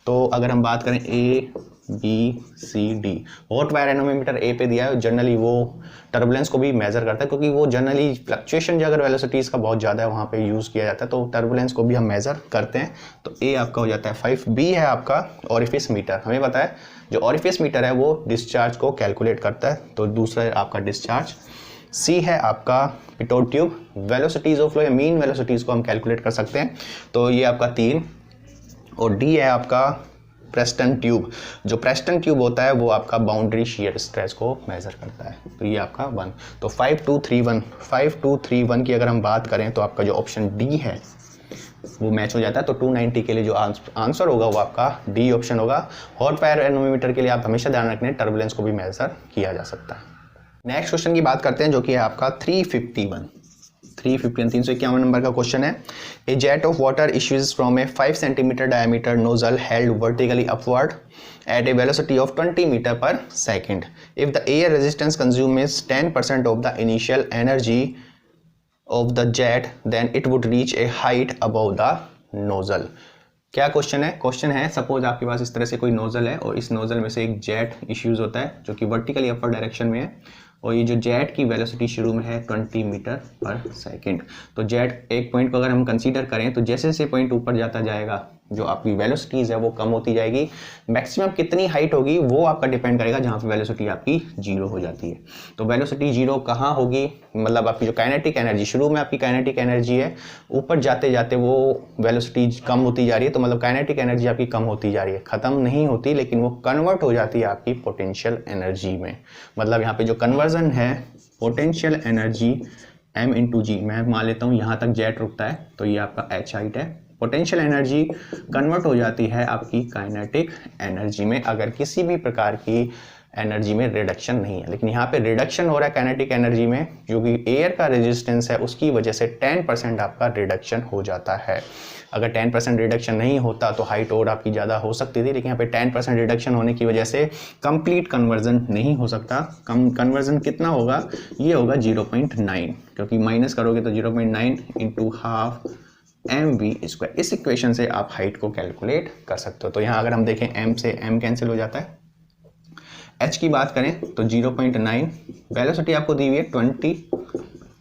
तो अगर हम बात करें A B C D, hot wire anemometer A पे दिया है, जनरली वो टर्बुलेंस को भी मेजर करता है, क्योंकि वो जनरली फ्लक्चुएशन जो अगर वेलोसिटीज़ का बहुत ज़्यादा है वहाँ पे यूज़ किया जाता है, तो टर्बुलेंस को भी हम मेजर करते हैं। तो ए आपका हो जाता है 5। बी है आपका ऑरिफिस मीटर, हमें पता है जो ऑरिफिस मीटर है वो डिस्चार्ज को कैलकुलेट करता है, तो दूसरा आपका डिस्चार्ज। सी है आपका Pitot tube, velocities of flow या मीन वेलोसिटीज को हम कैलकुलेट कर सकते हैं, तो ये आपका 3। और डी है आपका प्रेस्टन ट्यूब, जो प्रेस्टन ट्यूब होता है वो आपका बाउंड्री शियर स्ट्रेस को मेजर करता है, तो ये आपका 1। तो 5 2 3 1 5 2 3 1 की अगर हम बात करें तो आपका जो ऑप्शन डी है वो मैच हो जाता है। तो 290 के लिए जो आंसर होगा वो आपका डी ऑप्शन होगा। हॉट वायर एनोमीटर के लिए आप हमेशा ध्यान रखना है टर्बुलेंस को भी मेजर किया जा सकता है। नेक्स्ट क्वेश्चन की बात करते हैं, जो कि है आपका 351। 351 351 नंबर का क्वेश्चन है। A jet of water issues from a 5 centimeter diameter nozzle held vertically upward at a velocity of 20 meter per second. If the air resistance consumes 10% of the initial energy of the jet, then it would reach a height above the nozzle. क्या question है? Question है suppose आपके पास इस तरह से कोई nozzle है और इस नोजल में से एक जेट इश्यूज होता है जो कि वर्टिकली अपर डायरेक्शन में है और ये जो जेट की वेलोसिटी शुरू में है 20 मीटर पर सेकंड। तो जेट एक पॉइंट को अगर हम कंसीडर करें तो जैसे जैसे पॉइंट ऊपर जाता जाएगा जो आपकी वेलोसिटीज़ है वो कम होती जाएगी। मैक्सिमम कितनी हाइट होगी वो आपका डिपेंड करेगा जहाँ पे वेलोसिटी आपकी जीरो हो जाती है। तो वेलोसिटी जीरो कहाँ होगी, मतलब आपकी जो काइनेटिक एनर्जी शुरू में आपकी काइनेटिक एनर्जी है, ऊपर जाते जाते वो वेलोसिटी कम होती जा रही है, तो मतलब काइनेटिक एनर्जी आपकी कम होती जा रही है, ख़त्म नहीं होती लेकिन वो कन्वर्ट हो जाती है आपकी पोटेंशियल एनर्जी में। मतलब यहाँ पे जो कन्वर्जन है पोटेंशियल एनर्जी m/g, मैं मान लेता हूँ यहाँ तक जेट रुकता है तो ये आपका h हाइट है, पोटेंशियल एनर्जी कन्वर्ट हो जाती है आपकी काइनेटिक एनर्जी में अगर किसी भी प्रकार की एनर्जी में रिडक्शन नहीं है। लेकिन यहाँ पे रिडक्शन हो रहा है काइनेटिक एनर्जी में क्योंकि एयर का रेजिस्टेंस है, उसकी वजह से 10% आपका रिडक्शन हो जाता है। अगर 10% रिडक्शन नहीं होता तो हाइट और आपकी ज़्यादा हो सकती थी, लेकिन यहाँ पे 10% रिडक्शन होने की वजह से कंप्लीट कन्वर्जन नहीं हो सकता। कन्वर्जन कितना होगा, ये होगा 0.9, क्योंकि माइनस करोगे तो 0.9 इंटू हाफ mv²। इस इक्वेशन से आप हाइट को कैलकुलेट कर सकते हो। तो यहाँ अगर हम देखें m से m कैंसिल हो जाता है, h की बात करें तो 0.9, वेलोसिटी आपको दी हुई है 20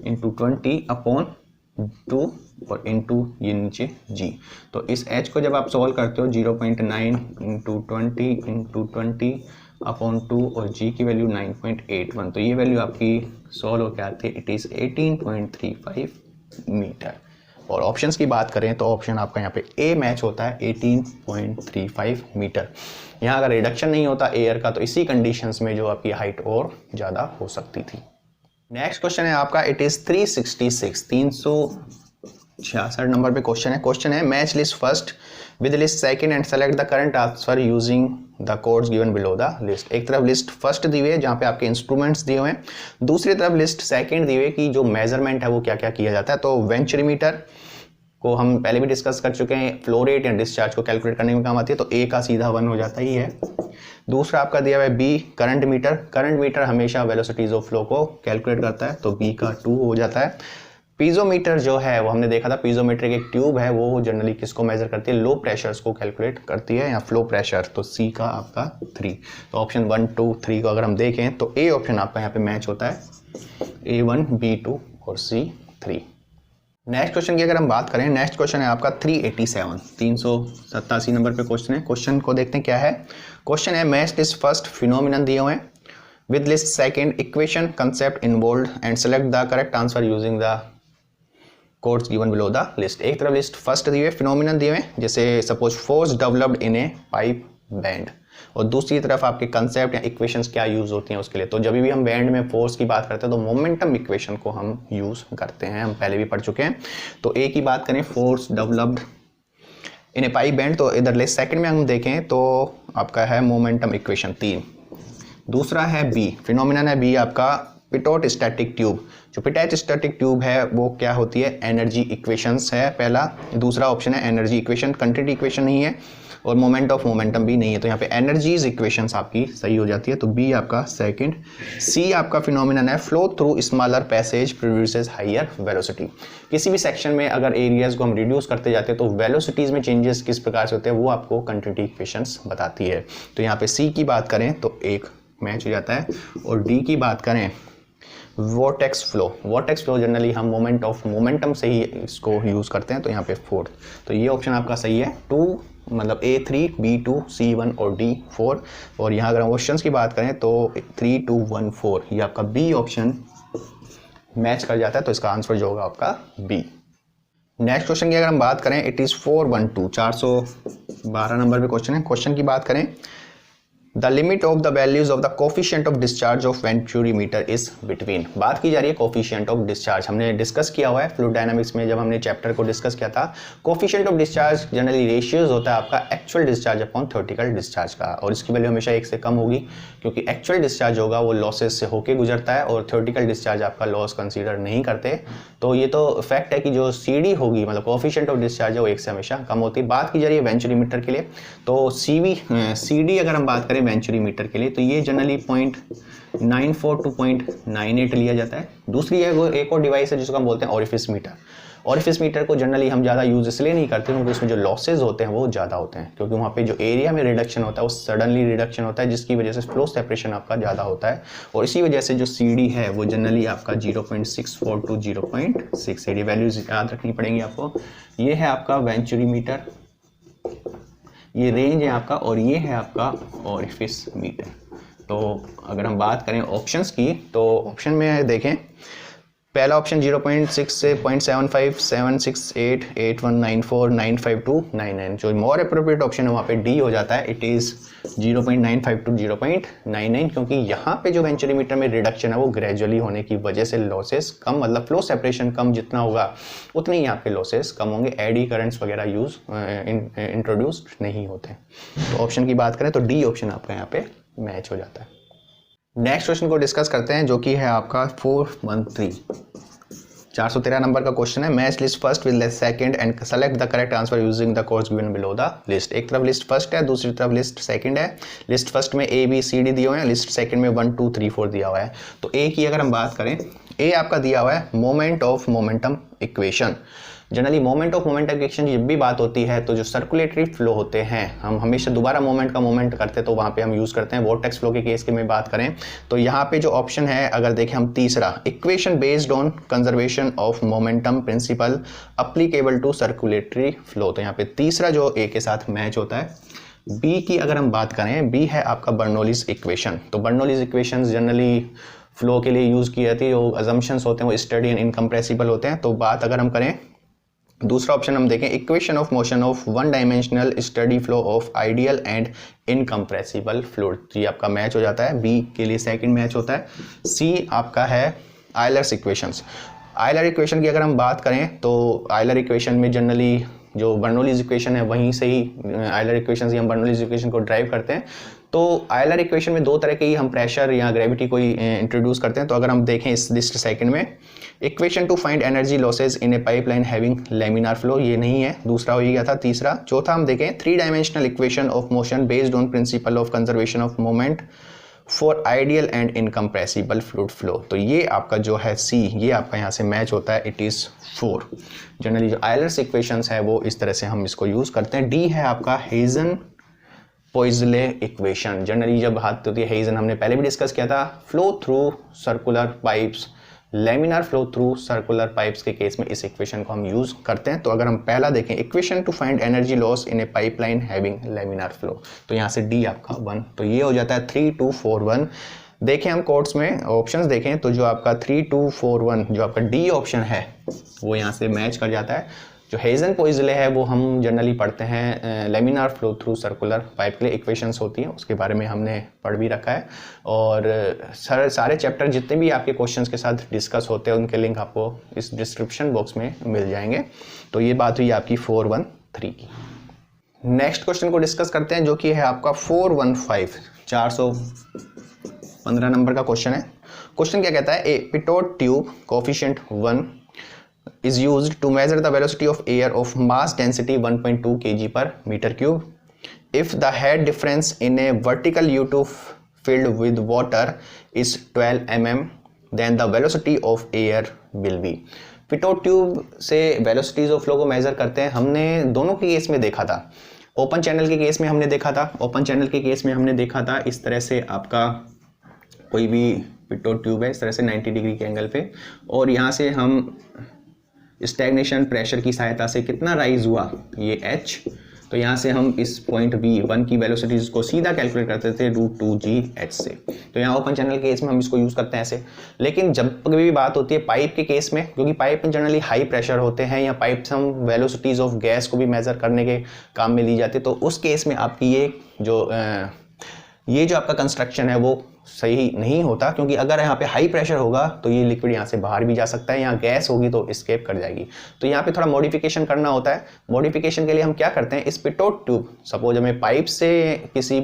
इंटू 20/2 और इंटू ये नीचे g। तो इस h को जब आप सॉल्व करते हो 0.9 इंटू 20 इंटू 20/2 और g की वैल्यू 9.81, तो ये वैल्यू आपकी सॉल्व होकर आती है, इट इज़ 18.35 मीटर। और ऑप्शंस की बात करें तो ऑप्शन आपका यहाँ पे ए मैच होता है 18.35 मीटर। यहाँ अगर रिडक्शन नहीं होता एयर का तो इसी कंडीशंस में जो आपकी हाइट और ज़्यादा हो सकती थी। नेक्स्ट क्वेश्चन है आपका, इट इज़ 366 नंबर पे क्वेश्चन है match list first with list second and select the current transfer using the codes given below the list. एक तरफ लिस्ट फर्स्ट दी हुई है जहाँ पे आपके इंस्ट्रूमेंट्स दिए हुए हैं, दूसरी तरफ लिस्ट सेकंड दी हुई है कि जो मेजरमेंट है वो क्या क्या किया जाता है। तो वेंचुरीमीटर को हम पहले भी डिस्कस कर चुके हैं, फ्लो रेट या डिस्चार्ज को कैलकुलेट करने में काम आती है, तो ए का सीधा 1 हो जाता ही है। दूसरा आपका दिया हुआ है बी करंट मीटर हमेशा वेलोसिटीज ऑफ फ्लो को कैलकुलेट करता है, तो बी का 2 हो जाता है। पीजोमीटर जो है वो हमने देखा था, पीजोमीटर एक ट्यूब है, वो जनरली किसको मेजर करती है, लो प्रेशर्स को कैलकुलेट करती है या फ्लो प्रेशर, तो सी का आपका 3। तो ऑप्शन 1 2 3 को अगर हम देखें तो ए ऑप्शन आपका यहाँ पे मैच होता है, A1 B2 और C3। नेक्स्ट क्वेश्चन की अगर हम बात करें, नेक्स्ट क्वेश्चन है आपका 387 नंबर पे क्वेश्चन है। क्वेश्चन को देखते हैं क्या है। क्वेश्चन है मैच लिस्ट फर्स्ट फिनोमिनन दिए हुए हैं with list second equation concept involved and select the correct answer using the codes given below the list. एक तरफ लिस्ट फर्स्ट दिए हुए फिनोमिनन दिए हुए जैसे suppose force developed in A pipe band, और दूसरी तरफ आपके कंसेप्ट या इक्वेशंस क्या यूज होती हैं उसके लिए। तो जब भी हम बैंड में फोर्स की बात करते हैं तो मोमेंटम इक्वेशन को हम यूज करते हैं, हम पहले भी पढ़ चुके हैं। तो ए की बात करें force developed in A pipe band, तो इधर लिस्ट सेकंड में हम देखें तो आपका है मोमेंटम इक्वेशन 3। दूसरा है बी फिनोमिनन है बी आपका पिटोट स्टैटिक ट्यूब। जो पिटोट स्टैटिक ट्यूब है वो क्या होती है, एनर्जी इक्वेशंस है पहला। दूसरा ऑप्शन है एनर्जी इक्वेशन, कंटिन्यूटी इक्वेशन नहीं है और मोमेंट ऑफ मोमेंटम भी नहीं है, तो यहाँ पे एनर्जीज इक्वेशंस आपकी सही हो जाती है, तो बी आपका सेकंड। सी आपका फिनोमिनन है flow through smaller passage produces higher velocity. किसी भी सेक्शन में अगर एरियाज को हम रिड्यूस करते जाते हैं तो वेलोसिटीज में चेंजेस किस प्रकार से होते हैं वो आपको कंटिन्यूटी इक्वेशंस बताती है। तो यहाँ पे सी की बात करें तो एक मैच हो जाता है, और डी की बात करें वोर्टेक्स फ्लो जनरली हम मोमेंट ऑफ मोमेंटम से ही इसको यूज़ करते हैं, तो यहाँ पे 4। तो ये ऑप्शन आपका सही है, 2 मतलब A3 B2 C1 और D4। और यहाँ अगर हम क्वेश्चन की बात करें तो 3 2 1 4 ये आपका बी ऑप्शन मैच कर जाता है, तो इसका आंसर जो होगा आपका बी। नेक्स्ट क्वेश्चन की अगर हम बात करें, इट इज़ 412 नंबर पे क्वेश्चन है। क्वेश्चन की बात करें the limit of the values of the coefficient of discharge of venturimeter is between. बात की जा रही है कोफिशिएंट ऑफ डिस्चार्ज, हमने डिस्कस किया हुआ है फ्लूइड डायनामिक्स में जब हमने चैप्टर को डिस्कस किया था। Coefficient of discharge generally ratios होता है आपका actual discharge upon theoretical discharge का, और इसकी वैल्यू हमेशा 1 से कम होगी क्योंकि एक्चुअल डिस्चार्ज होगा वो लॉसेस से होके गुजरता है और थ्योरेटिकल डिस्चार्ज आपका लॉस कंसीडर नहीं करते। तो ये तो फैक्ट है कि जो CD होगी मतलब कोफिशिएंट ऑफ डिस्चार्ज है वो 1 से हमेशा कम होती है। बात की जा रही है वेंचुरीमीटर के लिए, तो CD अगर हम बात करें वेंचुरीमीटर के लिए तो ये जनरली 0.94 टू 0.98 लिया जाता है। दूसरी है वो एक और डिवाइस है जिसको हम बोलते हैं ऑरिफिस मीटर। ऑरिफिस मीटर को जनरली हम ज़्यादा यूज इसलिए नहीं करते क्योंकि उसमें जो लॉसेज होते हैं वो ज़्यादा होते हैं, क्योंकि वहाँ पे जो एरिया में रिडक्शन होता है वो सडनली रिडक्शन होता है जिसकी वजह से फ्लो सेपरेशन आपका ज़्यादा होता है, और इसी वजह से जो CD है वो जनरली आपका 0.64 टू 0.68 वैल्यूज याद रखनी पड़ेंगी आपको। ये है आपका वेंचुरीमीटर, ये रेंज है आपका, और ये है आपका ऑरिफिस मीटर। तो अगर हम बात करें ऑप्शंस की तो ऑप्शन में देखें पहला ऑप्शन 0.6 से 0.75, 768, 8194, 952, 99। जो मोर अप्रोप्रिएट ऑप्शन है वहाँ पे D हो जाता है, इट इज़ 0.95 टू 0.99, क्योंकि यहाँ पे जो वेंचुरीमीटर में रिडक्शन है वो ग्रेजुअली होने की वजह से लॉसेस कम, मतलब फ्लो सेपरेशन कम जितना होगा उतने ही आपके लॉसेस कम होंगे, एडी करंट्स वगैरह इंट्रोड्यूस्ड नहीं होते। तो ऑप्शन की बात करें तो D ऑप्शन आपका यहाँ पे मैच हो जाता है। नेक्स्ट क्वेश्चन को डिस्कस करते हैं जो कि है आपका 413, 413 नंबर का क्वेश्चन है। Match list first with second and select the correct answer using the codes given below the list. एक तरफ लिस्ट फर्स्ट है, दूसरी तरफ लिस्ट सेकंड है। लिस्ट फर्स्ट में A B C D दिए हुए हैं, लिस्ट सेकंड में 1 2 3 4 दिया हुआ है। तो A की अगर हम बात करें, A आपका दिया हुआ है moment of momentum equation. Generally moment of momentum equation जब भी बात होती है तो जो सर्कुलेटरी फ्लो होते हैं हम हमेशा दोबारा मोमेंट का मोमेंट करते हैं तो वहाँ पे हम यूज़ करते हैं। वोर्टेक्स फ्लो के केस की में बात करें तो यहाँ पे जो ऑप्शन है अगर देखें हम तीसरा, equation based on conservation of momentum principle applicable to circulatory flow, तो यहाँ पे तीसरा जो A के साथ मैच होता है। B की अगर हम बात करें, B है आपका बर्नौलीज इक्वेशन। तो बर्नौलीज इक्वेशन जनरली फ्लो के लिए यूज़ की जाती है, जो अजम्पशंस होते हैं वो स्टडी एंड इनकम्प्रेसिबल होते हैं। तो बात अगर हम करें दूसरा ऑप्शन हम देखें, equation of motion of one dimensional steady flow of ideal and incompressible fluid, ये आपका मैच हो जाता है। B के लिए सेकंड मैच होता है। C आपका है आयलर्स इक्वेशंस। आयलर इक्वेशन की अगर हम बात करें तो आयलर इक्वेशन में जनरली जो बर्नौलीज इक्वेशन है वहीं से ही आयलर इक्वेशन से हम बर्नौलीज इक्वेशन को ड्राइव करते हैं। तो आयलर इक्वेशन में दो तरह के ही हम प्रेशर या ग्रेविटी को इंट्रोड्यूस करते हैं। तो अगर हम देखें इस लिस्ट सेकंड में, equation two find energy losses in A pipeline having laminar flow, ये नहीं है, दूसरा हो गया था तीसरा। चौथा हम देखें, 3 dimensional equation of motion based on principle of conservation of moment for ideal and incompressible fluid flow. तो ये आपका जो है C, ये आपका यहाँ से मैच होता है, इट इज़ 4। जनरली जो आयलर्स इक्वेशंस है वो इस तरह से हम इसको यूज़ करते हैं। D है आपका हेजन पोइजले इक्वेशन। जनरली जब बात होती है हेजन, हमने पहले भी डिस्कस किया था, flow through circular pipes, laminar flow through circular pipes के केस में इस इक्वेशन को हम यूज करते हैं। तो अगर हम पहला देखें, equation two find energy loss in A pipeline having laminar flow, तो यहाँ से D आपका 1, तो ये हो जाता है 3 2 4 1। देखें हम कोड्स में ऑप्शंस देखें तो जो आपका 3 2 4 1 जो आपका D ऑप्शन है वो यहाँ से मैच कर जाता है। जो हेजन पोइजले है वो हम जनरली पढ़ते हैं laminar flow through circular pipe के लिए इक्वेशंस होती हैं, उसके बारे में हमने पढ़ भी रखा है। और सारे चैप्टर जितने भी आपके क्वेश्चंस के साथ डिस्कस होते हैं उनके लिंक आपको इस डिस्क्रिप्शन बॉक्स में मिल जाएंगे। तो ये बात हुई आपकी 413 की। नेक्स्ट क्वेश्चन को डिस्कस करते हैं जो कि है आपका 415, 415 नंबर का क्वेश्चन है। क्वेश्चन क्या कहता है, a pitot tube coefficient 1 is used to measure the velocity of air of mass density 1.2 kg per meter cube. If the head difference in a vertical U2 filled with water is 12 mm, then the velocity of air will be. Pitot tube से velocities of flow को major करते हैं। हमने दोनों के case में देखा था, ओपन चैनल के केस में हमने देखा था, ओपन चैनल के केस में हमने देखा था इस तरह से आपका कोई भी पिटोट ट्यूब है इस तरह से 90 डिग्री के एंगल पे, और यहाँ से हम स्टैग्नेशन प्रेशर की सहायता से कितना राइज हुआ ये H, तो यहाँ से हम इस पॉइंट B1 की वेलोसिटीज को सीधा कैलकुलेट करते थे √2GH से। तो यहाँ ओपन चैनल के केस में हम इसको यूज़ करते हैं ऐसे। लेकिन जब कभी भी बात होती है पाइप के केस में, क्योंकि पाइप में जनरली हाई प्रेशर होते हैं या पाइप से हम वेलोसिटीज ऑफ गैस को भी मेजर करने के काम में ली जाती है, तो उस केस में आपकी ये जो ये जो आपका कंस्ट्रक्शन है वो सही नहीं होता, क्योंकि अगर यहाँ पे हाई प्रेशर होगा तो ये लिक्विड यहाँ से बाहर भी जा सकता है, यहाँ गैस होगी तो एस्केप कर जाएगी। तो यहाँ पे थोड़ा मॉडिफिकेशन करना होता है। मॉडिफिकेशन के लिए हम क्या करते हैं, इस पिटोट ट्यूब, सपोज हमें पाइप से किसी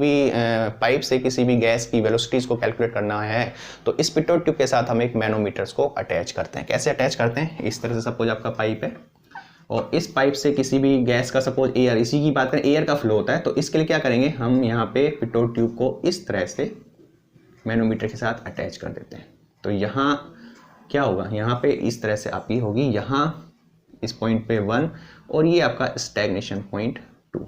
भी गैस की वेलोसिटीज़ को कैलकुलेट करना है, तो इस पिटोट ट्यूब के साथ हम एक मैनोमीटर्स को अटैच करते हैं। कैसे अटैच करते हैं, इस तरह से सपोज आपका पाइप है और इस पाइप से किसी भी गैस का, सपोज एयर, इसी की बात करें, एयर का फ्लो होता है, तो इसके लिए क्या करेंगे, हम यहाँ पे पिटोट ट्यूब को इस तरह से मैनोमीटर के साथ अटैच कर देते हैं। तो यहाँ क्या होगा, यहाँ पे इस तरह से आपकी होगी, यहाँ इस पॉइंट पे 1 और ये आपका स्टैग्नेशन पॉइंट 2।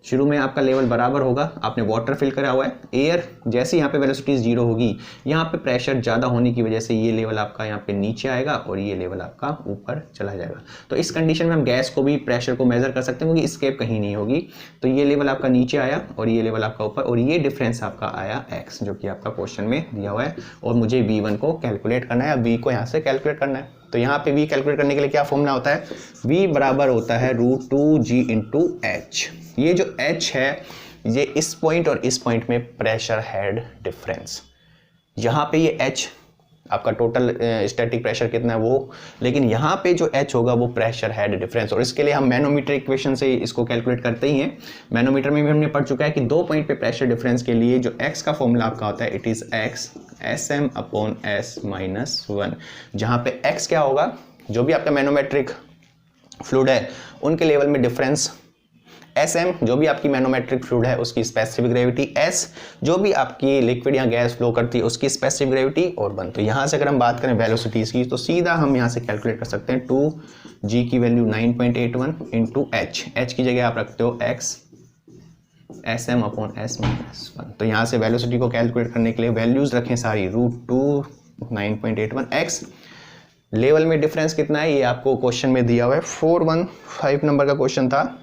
शुरू में आपका लेवल बराबर होगा, आपने वाटर फिल करा हुआ है, एयर जैसे यहाँ पे वेलोसिटी 0 होगी, यहाँ पे प्रेशर ज़्यादा होने की वजह से ये लेवल आपका यहाँ पे नीचे आएगा और ये लेवल आपका ऊपर चला जाएगा। तो इस कंडीशन में हम गैस को भी, प्रेशर को मेजर कर सकते हैं, क्योंकि एस्केप कहीं नहीं होगी। तो ये लेवल आपका नीचे आया और ये लेवल आपका ऊपर, और ये डिफरेंस आपका आया x, जो कि आपका क्वेश्चन में दिया हुआ है, और मुझे V1 को कैलकुलेट करना है, V को यहाँ से कैलकुलेट करना है। तो यहाँ पे V कैलकुलेट करने के लिए क्या फॉर्मूला होता है, V बराबर होता है √2g × h। ये जो h है, ये इस पॉइंट और इस पॉइंट में प्रेशर हेड डिफरेंस। यहाँ पे ये h आपका टोटल स्टैटिक प्रेशर कितना है वो, लेकिन यहाँ पे जो h होगा वो प्रेशर हेड डिफरेंस। और इसके लिए हम मैनोमीटर इक्वेशन से इसको कैलकुलेट करते ही हैं। मैनोमीटर में भी हमने पढ़ चुका है कि 2 पॉइंट पे प्रेशर डिफरेंस के लिए जो x का फॉर्मूला आपका होता है, इट इज़ x SM/s-1, जहाँ पे x क्या होगा, जो भी आपका मैनोमेट्रिक फ्लूइड है उनके लेवल में डिफरेंस, SM जो भी आपकी मैनोमेट्रिक फ्लूइड है उसकी स्पेसिफिक ग्रेविटी, S जो भी आपकी लिक्विड या गैस फ्लो करती है उसकी स्पेसिफिक ग्रेविटी, और 1। तो यहाँ से अगर हम बात करें वेलोसिटीज़ की, तो सीधा हम यहाँ से कैलकुलेट कर सकते हैं 2g की वैल्यू 9.81 × h की जगह आप रखते हो x SM/s-1। तो यहाँ से वेलोसिटी को कैलकुलेट करने के लिए वैल्यूज़ रखें सारी, √2 9.81 x, लेवल में डिफरेंस कितना है ये आपको क्वेश्चन में दिया हुआ है, 415 नंबर का क्वेश्चन था,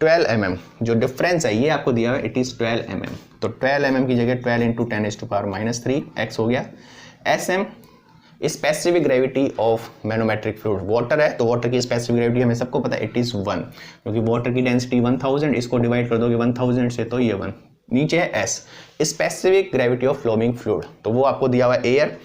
12 mm जो डिफरेंस है ये आपको दिया हुआ है, इट इज़ 12 mm। तो 12 mm की जगह 12 × 10⁻³ x हो गया। SM specific gravity of manometric fluid, water है तो वाटर की स्पेसिफिक ग्रेविटी हमें सबको पता है, इट इज़ 1, क्योंकि वाटर की डेंसिटी 1000, इसको डिवाइड कर दोगे 1000 से तो ये 1। नीचे है S specific gravity of flowing fluid, तो वो आपको दिया हुआ है एयर।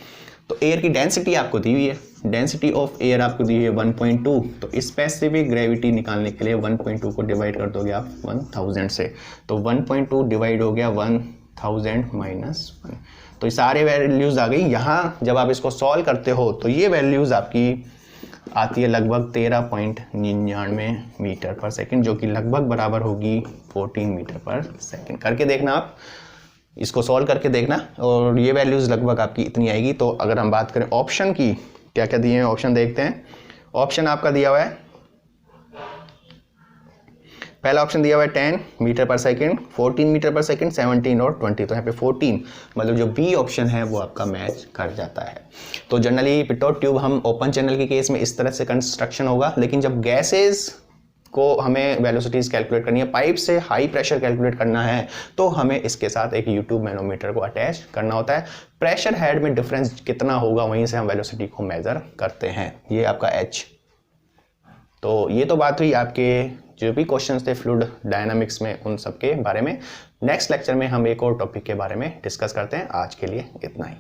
तो एयर की डेंसिटी आपको दी हुई है, डेंसिटी ऑफ एयर आपको दी हुई है 1.2। तो स्पेसिफिक ग्रेविटी निकालने के लिए 1.2 को डिवाइड कर दोगे आप 1000 से, तो 1.2 डिवाइड हो गया 1000 - 1। तो ये सारे वैल्यूज़ आ गई। यहाँ जब आप इसको सॉल्व करते हो तो ये वैल्यूज़ आपकी आती है लगभग 13.99 मीटर/सेकंड, जो कि लगभग बराबर होगी 14 मीटर/सेकंड। करके देखना आप, इसको सॉल्व करके देखना, और ये वैल्यूज़ लगभग आपकी इतनी आएगी। तो अगर हम बात करें ऑप्शन की, क्या क्या दिए हैं ऑप्शन देखते हैं। ऑप्शन आपका दिया हुआ है, पहला ऑप्शन दिया हुआ है 10 मीटर/सेकंड, 14 मीटर/सेकंड, 17 और 20। तो यहाँ पे 14 मतलब जो बी ऑप्शन है वो आपका मैच कर जाता है। तो जनरली पिटोट ट्यूब हम ओपन चैनल के केस में इस तरह से कंस्ट्रक्शन होगा, लेकिन जब गैसेज को हमें वेलोसिटीज़ कैलकुलेट करनी है, पाइप से हाई प्रेशर कैलकुलेट करना है, तो हमें इसके साथ एक यूट्यूब मैनोमीटर को अटैच करना होता है। प्रेशर हेड में डिफरेंस कितना होगा वहीं से हम वेलोसिटी को मेज़र करते हैं। ये आपका h। तो ये तो बात हुई आपके जो भी क्वेश्चंस थे फ्लूइड डायनामिक्स में उन सब के बारे में। नेक्स्ट लेक्चर में हम एक और टॉपिक के बारे में डिस्कस करते हैं। आज के लिए इतना ही।